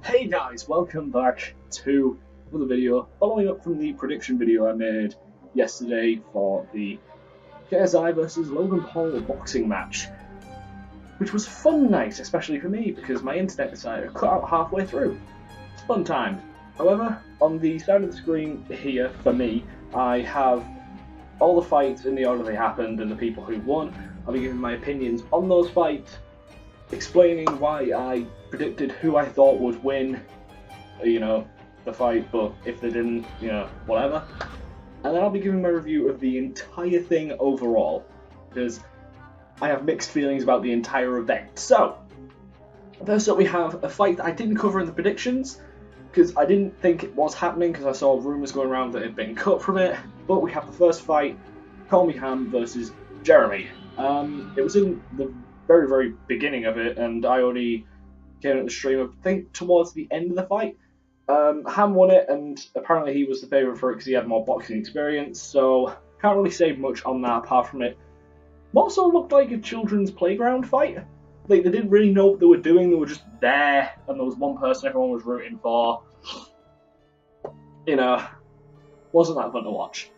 Hey guys, welcome back to another video following up from the prediction video I made yesterday for the KSI versus Logan Paul boxing match, which was a fun night, especially for me because my internet decided to cut out halfway through. It's fun times. However, on the side of the screen here for me, I have all the fights in the order they happened and the people who won. I'll be giving my opinions on those fights, explaining why I predicted who I thought would win, the fight, but if they didn't, whatever. And then I'll be giving my review of the entire thing overall, because I have mixed feelings about the entire event. So, first up we have a fight that I didn't cover in the predictions, because I didn't think it was happening, because I saw rumours going around that it had been cut from it, but we have the first fight, Call Me Ham versus Jeremy. It was in the very, very beginning of it, and I only came at the stream, I think, towards the end of the fight. Ham won it, and apparently he was the favourite for it because he had more boxing experience, so can't really say much on that apart from it. More so looked like a children's playground fight. Like, they didn't really know what they were doing, they were just there, and there was one person everyone was rooting for. Wasn't that fun to watch.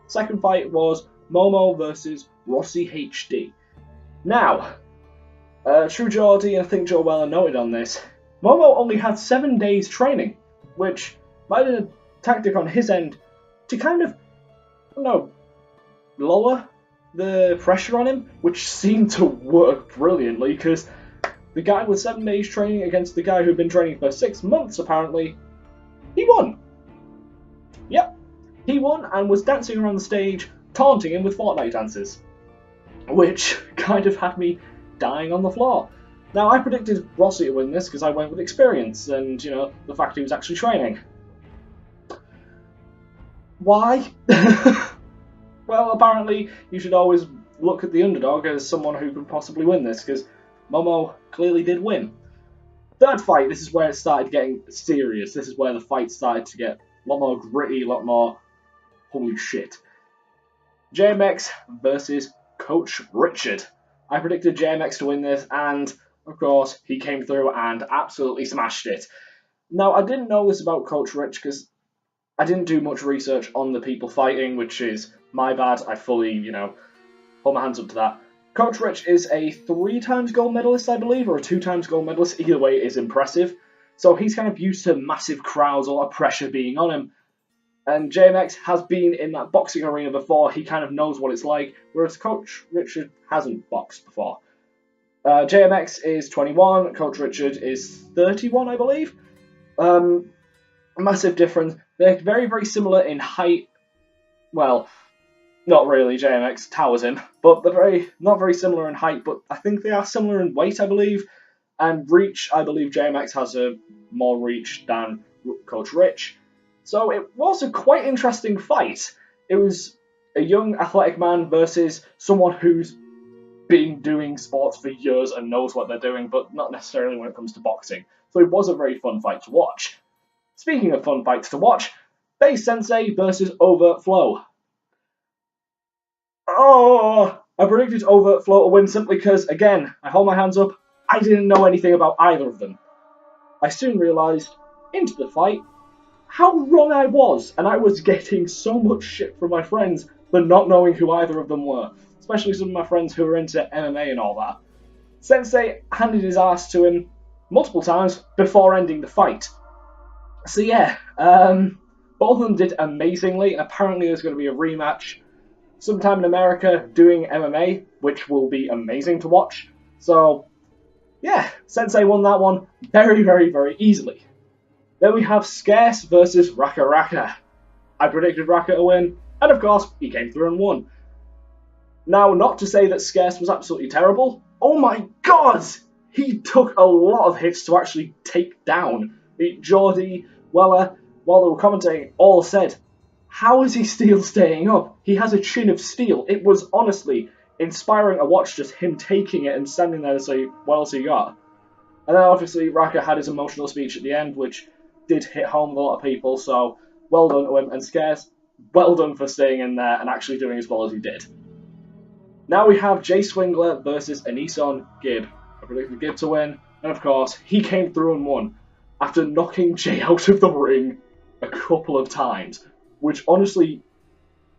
Second fight was Momo versus Rossi HD. Now, True Geordie and I think Joe Weller noted on this, Momo only had 7 days training, which might have been a tactic on his end to kind of, lower the pressure on him, which seemed to work brilliantly, because the guy with 7 days training against the guy who'd been training for 6 months, apparently, he won. Yep, he won and was dancing around the stage, taunting him with Fortnite dances, which kind of had me dying on the floor. Now, I predicted Rossi to win this because I went with experience and, the fact he was actually training. Why? Well, apparently you should always look at the underdog as someone who could possibly win this, because Momo clearly did win. Third fight, this is where it started getting serious. This is where the fight started to get a lot more gritty, a lot more holy shit. JMX versus Coach Richard. I predicted JMX to win this, and of course he came through and absolutely smashed it. Now, I didn't know this about Coach Rich because I didn't do much research on the people fighting, which is my bad. I fully, hold my hands up to that. Coach Rich is a 3 times gold medalist, I believe, or a 2 times gold medalist. Either way, it is impressive. So he's kind of used to massive crowds, a lot of pressure being on him. And JMX has been in that boxing arena before. He kind of knows what it's like, whereas Coach Richard hasn't boxed before. JMX is 21, Coach Richard is 31, I believe. Massive difference. They're very, very similar in height. Well, not really, JMX towers him, but they're not very similar in height, but I think they are similar in weight, I believe. And reach, I believe JMX has more reach than Coach Rich. So it was a quite interesting fight. It was a young athletic man versus someone who's been doing sports for years and knows what they're doing, but not necessarily when it comes to boxing. So it was a very fun fight to watch. Speaking of fun fights to watch, Base Sensei versus Overflow. Oh, I predicted Overflow to win simply because, again, I hold my hands up, I didn't know anything about either of them. I soon realised, into the fight, how wrong I was, and I was getting so much shit from my friends for not knowing who either of them were, especially some of my friends who are into MMA and all that. Sensei handed his ass to him multiple times before ending the fight. So yeah, both of them did amazingly, and apparently there's going to be a rematch sometime in America doing MMA, which will be amazing to watch. So yeah, Sensei won that one very, very, very easily. Then we have Scarce versus Raka Raka. I predicted Raka to win, and of course, he came through and won. Now, not to say that Scarce was absolutely terrible. Oh my god! He took a lot of hits to actually take down. Geordie, Weller, while they were commentating, all said, how is he still staying up? He has a chin of steel. It was honestly inspiring to watch, just him taking it and standing there to say, what else he got? And then obviously Raka had his emotional speech at the end, which did hit home with a lot of people, so well done to him. And Scarce, well done for staying in there and actually doing as well as he did. Now we have Jay Swingler versus Anison Gibb. I predicted Gibb to win, and of course, he came through and won. after knocking Jay out of the ring a couple of times, which honestly,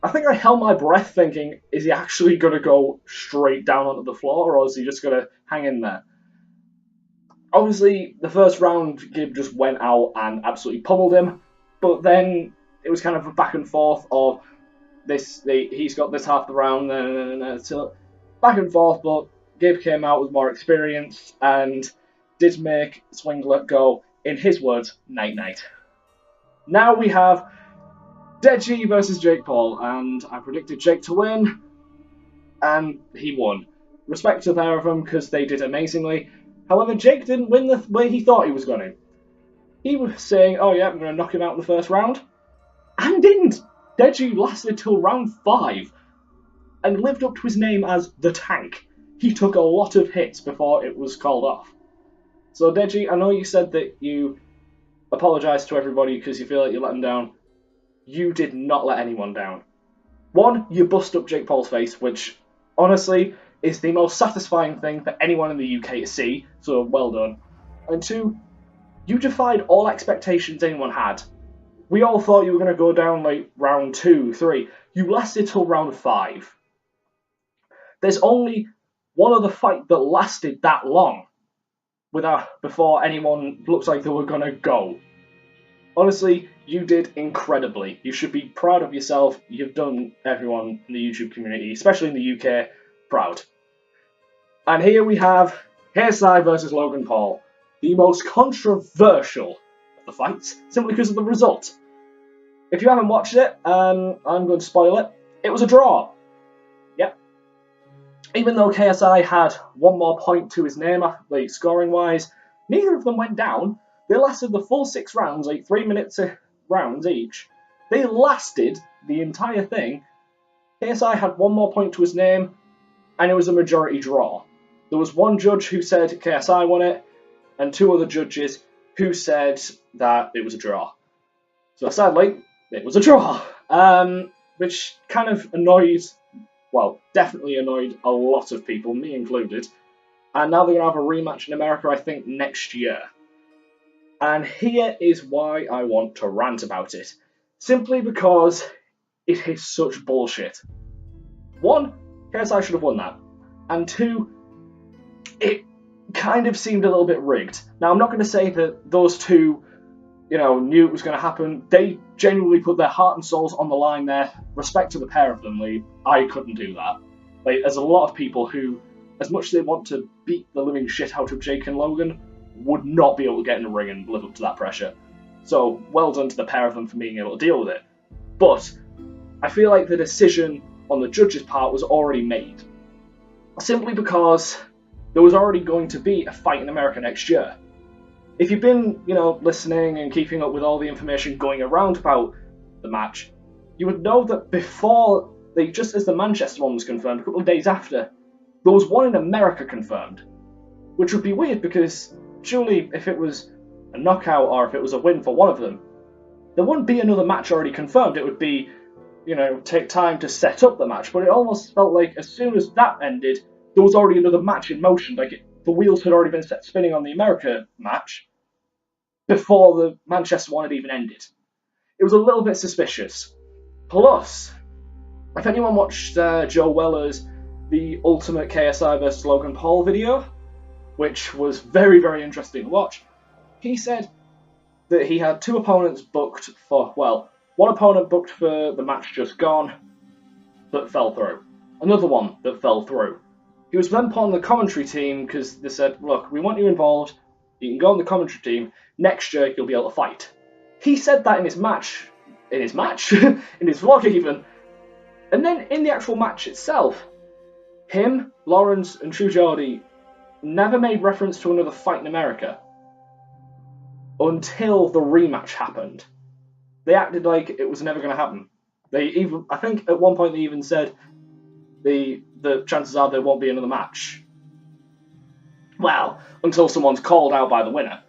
I think I held my breath thinking, is he actually going to go straight down onto the floor, or is he just going to hang in there? Obviously, the first round, Gib just went out and absolutely pummeled him, but then it was kind of a back and forth of he's got this half the round, so back and forth, but Gib came out with more experience and did make Swinglet go, in his words, night-night. Now we have Deji versus Jake Paul, and I predicted Jake to win, and he won. Respect to the pair of them, because they did amazingly. However, Jake didn't win the way he thought he was going to. He was saying, oh yeah, I'm going to knock him out in the first round, and didn't. Deji lasted till round 5, and lived up to his name as the Tank. He took a lot of hits before it was called off. So Deji, I know you said that you apologised to everybody because you feel like you let them down. You did not let anyone down. One, you bust up Jake Paul's face, which honestly is the most satisfying thing for anyone in the UK to see, so well done. And two, you defied all expectations anyone had. We all thought you were going to go down like round 2, 3. You lasted till round 5. There's only one other fight that lasted that long before anyone looks like they were going to go. Honestly, you did incredibly. You should be proud of yourself. You've done everyone in the YouTube community, especially in the UK, proud. And here we have KSI versus Logan Paul. The most controversial of the fights, simply because of the result. If you haven't watched it, I'm going to spoil it. It was a draw. Yep. Even though KSI had one more point to his name, like scoring-wise, neither of them went down. They lasted the full 6 rounds, like 3 minutes rounds each. They lasted the entire thing. KSI had one more point to his name, and it was a majority draw. There was one judge who said KSI won it, and 2 other judges who said that it was a draw. So sadly, it was a draw, which kind of definitely annoyed a lot of people, me included. And now they're going to have a rematch in America, I think, next year. And here is why I want to rant about it. Simply because it is such bullshit. 1, KSI should have won that. And 2, it kind of seemed a little bit rigged. Now, I'm not going to say that those two, knew it was going to happen. They genuinely put their heart and souls on the line there. Respect to the pair of them. I couldn't do that. There's a lot of people who, as much as they want to beat the living shit out of Jake and Logan, would not be able to get in the ring and live up to that pressure. So, well done to the pair of them for being able to deal with it. But, I feel like the decision on the judge's part was already made. Simply because there was already going to be a fight in America next year. If you've been, listening and keeping up with all the information going around about the match, you would know that before, just as the Manchester one was confirmed, a couple of days after, there was one in America confirmed. Which would be weird because surely if it was a knockout or if it was a win for one of them, there wouldn't be another match already confirmed. It would be, take time to set up the match. But it almost felt like as soon as that ended, there was already another match in motion. The wheels had already been set spinning on the America match before the Manchester one had even ended. It was a little bit suspicious. Plus, if anyone watched Joe Weller's The Ultimate KSI vs. Logan Paul video, which was very, very interesting to watch, he said that he had 2 opponents booked for, one opponent booked for the match just gone, that fell through. Another one that fell through. He was then put on the commentary team because they said, look, we want you involved, you can go on the commentary team, next year you'll be able to fight. He said that in his vlog even. And then in the actual match itself, him, Lawrence, and True Geordie never made reference to another fight in America until the rematch happened. They acted like it was never going to happen. I think at one point they even said the chances are there won't be another match. Well, until someone's called out by the winner.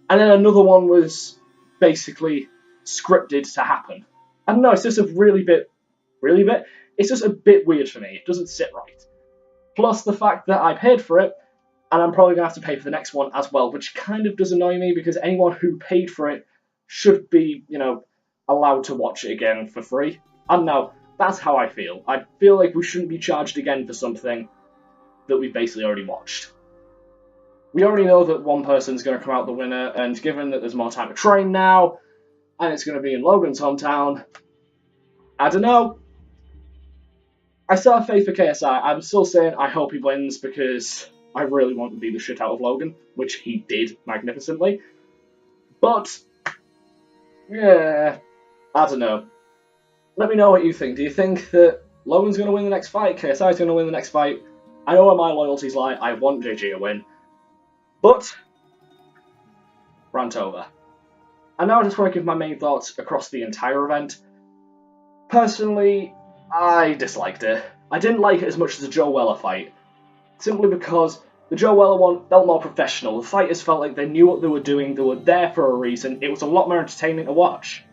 And then another one was basically scripted to happen. I don't know, it's just it's just a bit weird for me. It doesn't sit right. Plus the fact that I paid for it, and I'm probably going to have to pay for the next one as well, which kind of does annoy me because anyone who paid for it should be, allowed to watch it again for free. I don't know, that's how I feel. I feel like we shouldn't be charged again for something that we've basically already watched. We already know that one person's going to come out the winner, and given that there's more time to train now, and it's going to be in Logan's hometown, I don't know. I still have faith for KSI. I'm still saying I hope he wins because I really want to beat the shit out of Logan, which he did magnificently. But, yeah, I don't know. Let me know what you think. Do you think that Logan's going to win the next fight? KSI's going to win the next fight? I know where my loyalties lie. I want JG to win. But, rant over. And now I just want to give my main thoughts across the entire event. Personally, I disliked it. I didn't like it as much as the Joe Weller fight. Simply because the Joe Weller one felt more professional. The fighters felt like they knew what they were doing. They were there for a reason. It was a lot more entertaining to watch.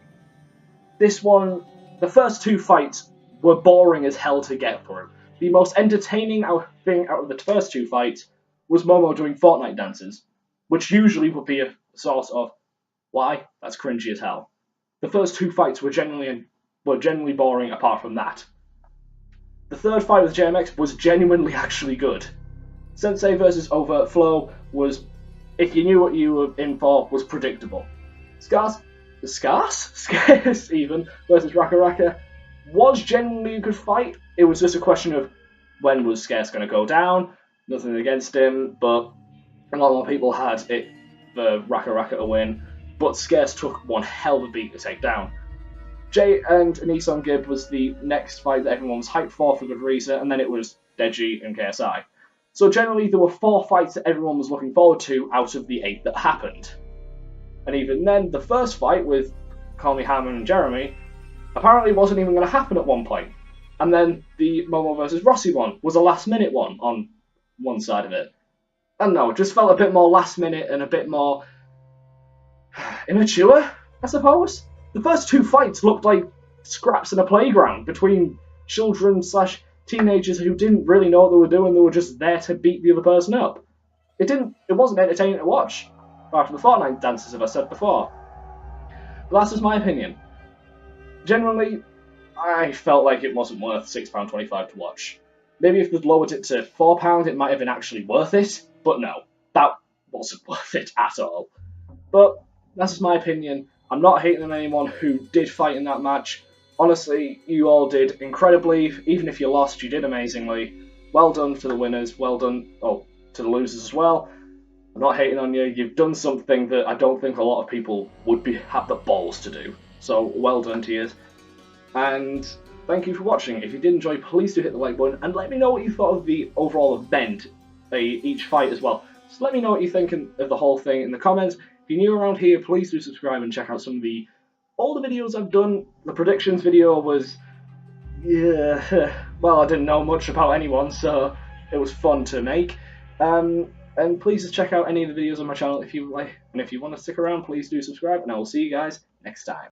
This one, the first two fights were boring as hell to get through. The most entertaining thing out of the first two fights was Momo doing Fortnite dances, which usually would be a sort of, why? That's cringy as hell. The first two fights were genuinely boring apart from that. The third fight with JMX was genuinely actually good. Sensei versus Overt Flow was, if you knew what you were in for, was predictable. Scarce even, versus Raka Raka was genuinely a good fight. It was just a question of when was Scarce going to go down. Nothing against him, but a lot more people had it for Raka Raka to win. But Scarce took one hell of a beat to take down. Jay and Nissan Gibb was the next fight that everyone was hyped for good reason, and then it was Deji and KSI. So generally there were 4 fights that everyone was looking forward to out of the 8 that happened. And even then, the first fight with Call Me Hammond and Jeremy apparently wasn't even going to happen at one point. And then the Momo versus Rossi one was a last minute one on one side of it. I don't know, it just felt a bit more last minute and a bit more immature, I suppose. The first 2 fights looked like scraps in a playground between children/teenagers who didn't really know what they were doing. They were just there to beat the other person up. It wasn't entertaining to watch. After the Fortnite dances, as I said before. But that's just my opinion. Generally, I felt like it wasn't worth £6.25 to watch. Maybe if they'd lowered it to £4, it might have been actually worth it. But no, that wasn't worth it at all. But that's just my opinion. I'm not hating on anyone who did fight in that match. Honestly, you all did incredibly. Even if you lost, you did amazingly. Well done to the winners. Well done to the losers as well. I'm not hating on you. You've done something that I don't think a lot of people would have the balls to do. So well done to you. And thank you for watching. If you did enjoy, please do hit the like button and let me know what you thought of the overall event, each fight as well. Just let me know what you think of the whole thing in the comments. If you're new around here, please do subscribe and check out some of the older videos I've done. The predictions video was, well, I didn't know much about anyone, so it was fun to make. And please just check out any of the videos on my channel if you like. And if you want to stick around, please do subscribe, and I will see you guys next time.